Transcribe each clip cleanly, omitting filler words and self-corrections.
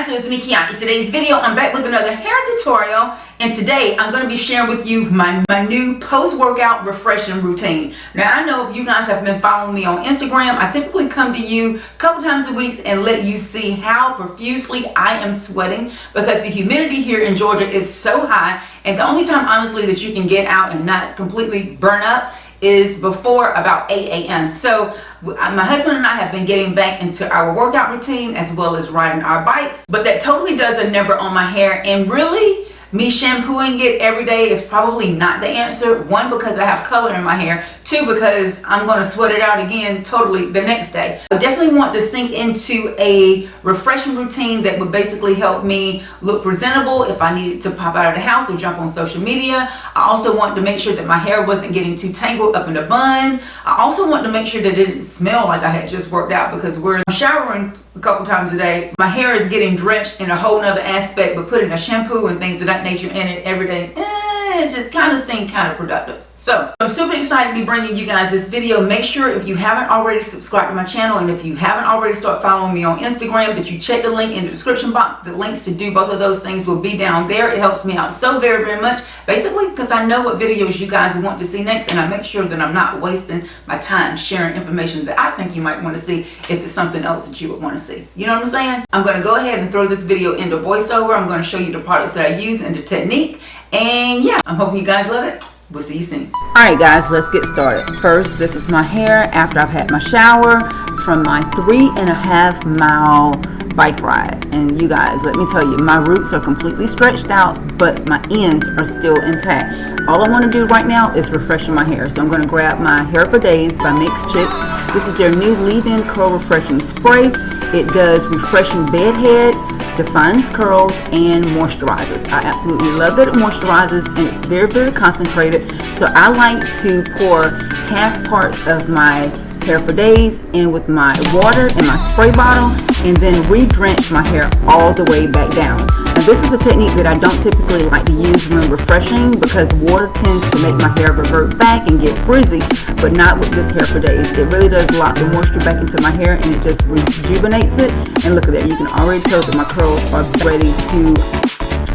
guys, so it's me, Kiani. In today's video, I'm back with another hair tutorial, and today I'm going to be sharing with you my new post-workout refreshing routine. Now, I know if you guys have been following me on Instagram, I typically come to you a couple times a week and let you see how profusely I am sweating because the humidity here in Georgia is so high, and the only time, honestly, that you can get out and not completely burn up is before about 8 a.m. So my husband and I have been getting back into our workout routine as well as riding our bikes, but that totally does a number on my hair, and really me shampooing it every day is probably not the answer. One, because I have color in my hair. Two, because I'm going to sweat it out again totally the next day. I definitely want to sink into a refreshing routine that would basically help me look presentable if I needed to pop out of the house or jump on social media. I also want to make sure that my hair wasn't getting too tangled up in a bun. I also want to make sure that it didn't smell like I had just worked out, because we're showering a couple times a day. My hair is getting drenched in a whole nother aspect, but putting a shampoo and things of that nature in it every day, it's just kind of seemed kind of productive. So I'm super excited to be bringing you guys this video. Make sure if you haven't already subscribed to my channel, and if you haven't already start following me on Instagram, that you check the link in the description box. The links to do both of those things will be down there. It helps me out so very, very much, basically because I know what videos you guys want to see next, and I make sure that I'm not wasting my time sharing information that I think you might want to see if it's something else that you would want to see. You know what I'm saying? I'm going to go ahead and throw this video into voiceover. I'm going to show you the products that I use and the technique, and yeah, I'm hoping you guys love it. We'll see you soon. Alright guys, let's get started. First, this is my hair after I've had my shower from my 3.5 mile bike ride. And you guys, let me tell you, my roots are completely stretched out, but my ends are still intact. All I want to do right now is refreshing my hair. So I'm going to grab my Hair for Days by MakeUPbyKiani. This is their new leave-in curl refreshing spray. It does refreshing bed head, defines curls, and moisturizes. I absolutely love that it moisturizes, and it's very, very concentrated. So I like to pour half parts of my Hair for Days in with my water in my spray bottle, and then re-drench my hair all the way back down. Now this is a technique that I don't typically like to use when refreshing, because water tends to make my hair revert back and get frizzy, but not with this Hair for Days. It really does lock the moisture back into my hair, and it just rejuvenates it. And look at that, you can already tell that my curls are ready to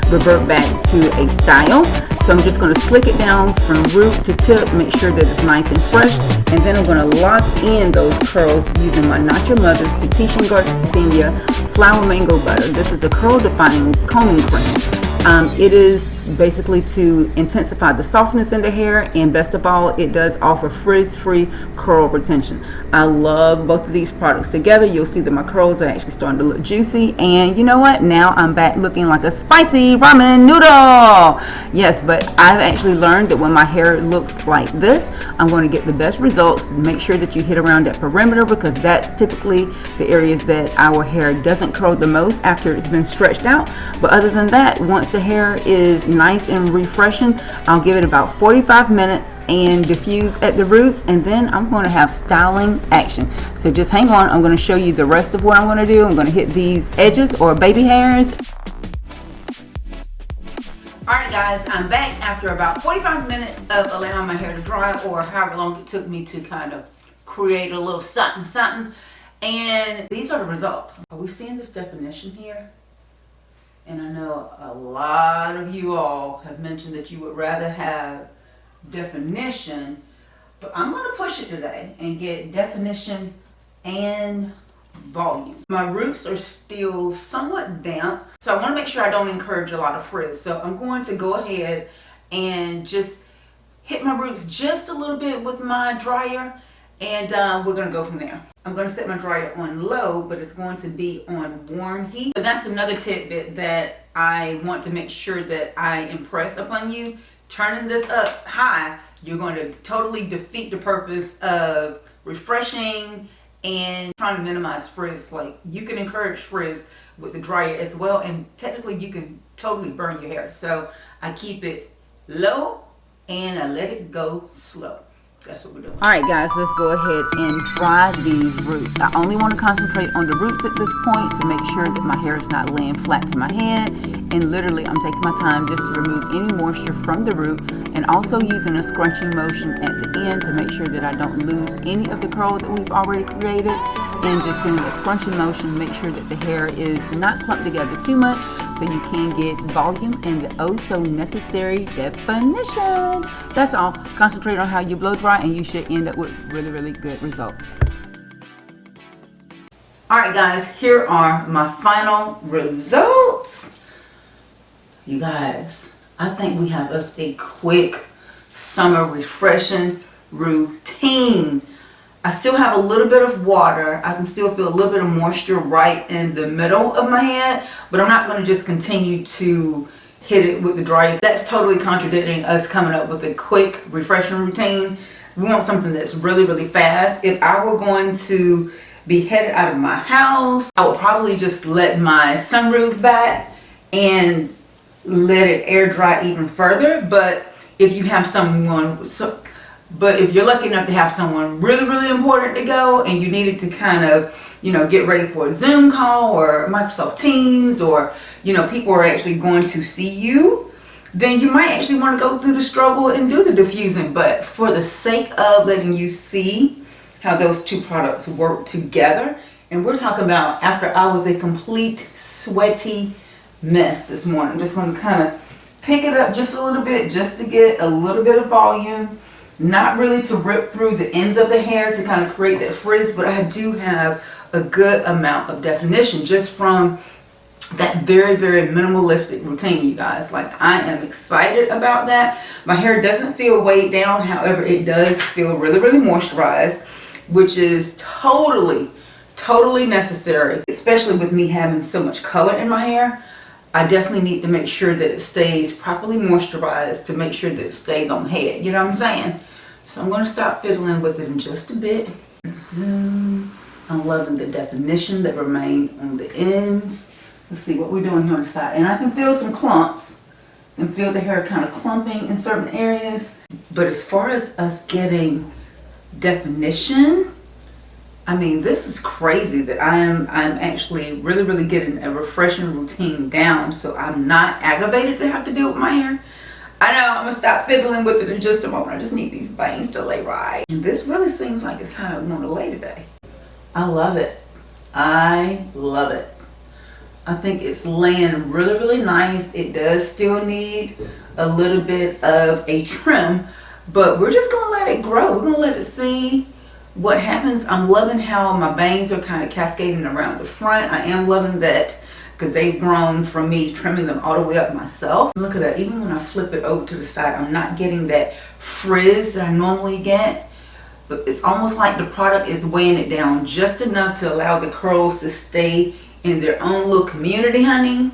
revert back to a style. So I'm just going to slick it down from root to tip, make sure that it's nice and fresh, and then I'm going to lock in those curls using my Not Your Mother's Tahitian Gardenia Flower Mango Butter. This is a curl defining combing cream. It is basically to intensify the softness in the hair, and best of all, it does offer frizz-free curl retention. I love both of these products together. You'll see that my curls are actually starting to look juicy, and you know what? Now I'm back looking like a spicy ramen noodle. Yes, but I've actually learned that when my hair looks like this, I'm going to get the best results. Make sure that you hit around that perimeter, because that's typically the areas that our hair doesn't curl the most after it's been stretched out. But other than that, once the hair is nice and refreshing, I'll give it about 45 minutes and diffuse at the roots, and then I'm going to have styling action. So just hang on, I'm going to show you the rest of what I'm going to do. I'm going to hit these edges or baby hairs. Alright guys, I'm back after about 45 minutes of allowing my hair to dry, or however long it took me to kind of create a little something something, and these are the results. Are we seeing this definition here? And I know a lot of you all have mentioned that you would rather have definition, but I'm going to push it today and get definition and volume. My roots are still somewhat damp, so I want to make sure I don't encourage a lot of frizz. So I'm going to go ahead and just hit my roots just a little bit with my dryer, and we're going to go from there. I'm going to set my dryer on low, but it's going to be on warm heat. So that's another tidbit that I want to make sure that I impress upon you. Turning this up high, you're going to totally defeat the purpose of refreshing and trying to minimize frizz. Like, you can encourage frizz with the dryer as well, and technically you can totally burn your hair. So I keep it low and I let it go slow. That's what we're doing. All right guys, let's go ahead and dry these roots. I only want to concentrate on the roots at this point to make sure that my hair is not laying flat to my head, and literally I'm taking my time just to remove any moisture from the root, and also using a scrunching motion at the end to make sure that I don't lose any of the curl that we've already created. and just doing a scrunching motion. Make sure that the hair is not clumped together too much so you can get volume and the oh so necessary definition. That's all. Concentrate on how you blow dry and you should end up with really, really good results. Alright guys, here are my final results. You guys, I think we have us a quick summer refreshing routine. I still have a little bit of water. I can still feel a little bit of moisture right in the middle of my head, but I'm not going to just continue to hit it with the dryer. That's totally contradicting us coming up with a quick refreshing routine. We want something that's really, really fast. If I were going to be headed out of my house, I would probably just let my sunroof back and let it air dry even further. But if you have but if you're lucky enough to have someone really, really important to go and you needed to kind of, get ready for a Zoom call or Microsoft Teams, or, people are actually going to see you, then you might actually want to go through the struggle and do the diffusing. But for the sake of letting you see how those two products work together, and we're talking about after I was a complete sweaty mess this morning, I'm just going to kind of pick it up just a little bit just to get a little bit of volume. Not really to rip through the ends of the hair to kind of create that frizz, but I do have a good amount of definition just from that very, very minimalistic routine, you guys. Like, I am excited about that. My hair doesn't feel weighed down. However, it does feel really, really moisturized, which is totally, totally necessary, especially with me having so much color in my hair. I definitely need to make sure that it stays properly moisturized to make sure that it stays on head. You know what I'm saying? So I'm going to stop fiddling with it in just a bit. Zoom. I'm loving the definition that remained on the ends. Let's see what we're doing here on the side. And I can feel some clumps and feel the hair kind of clumping in certain areas. But as far as us getting definition, I mean, this is crazy that I'm actually really, really getting a refreshing routine down, so I'm not aggravated to have to deal with my hair. I know, I'm going to stop fiddling with it in just a moment. I just need these bangs to lay right. And this really seems like it's how I want to lay today. I love it. I love it. I think it's laying really, really nice. It does still need a little bit of a trim, but we're just going to let it grow. We're going to let it see what happens. I'm loving how my bangs are kind of cascading around the front. I am loving that because they've grown from me trimming them all the way up myself. Look at that. Even when I flip it over to the side, I'm not getting that frizz that I normally get. But it's almost like the product is weighing it down just enough to allow the curls to stay in their own little community, honey.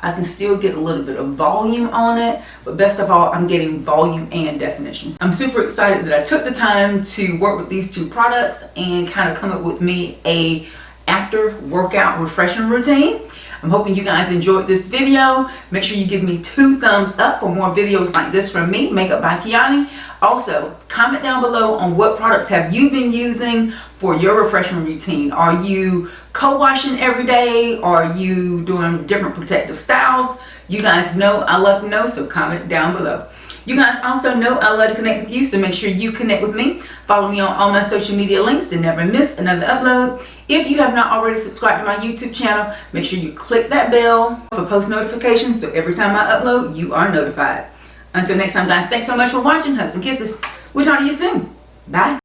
I can still get a little bit of volume on it, but best of all, I'm getting volume and definition. I'm super excited that I took the time to work with these two products and kind of come up with me a after workout refreshing routine. I'm hoping you guys enjoyed this video. Make sure you give me 2 thumbs up for more videos like this from me, Makeup by Kiani. Also, comment down below on what products have you been using for your refreshing routine. Are you co-washing every day? Are you doing different protective styles? You guys know I love to know, so comment down below. You guys also know I love to connect with you, so make sure you connect with me. Follow me on all my social media links to never miss another upload. If you have not already subscribed to my YouTube channel, make sure you click that bell for post notifications so every time I upload, you are notified. Until next time, guys, thanks so much for watching. Hugs and kisses. We'll talk to you soon. Bye.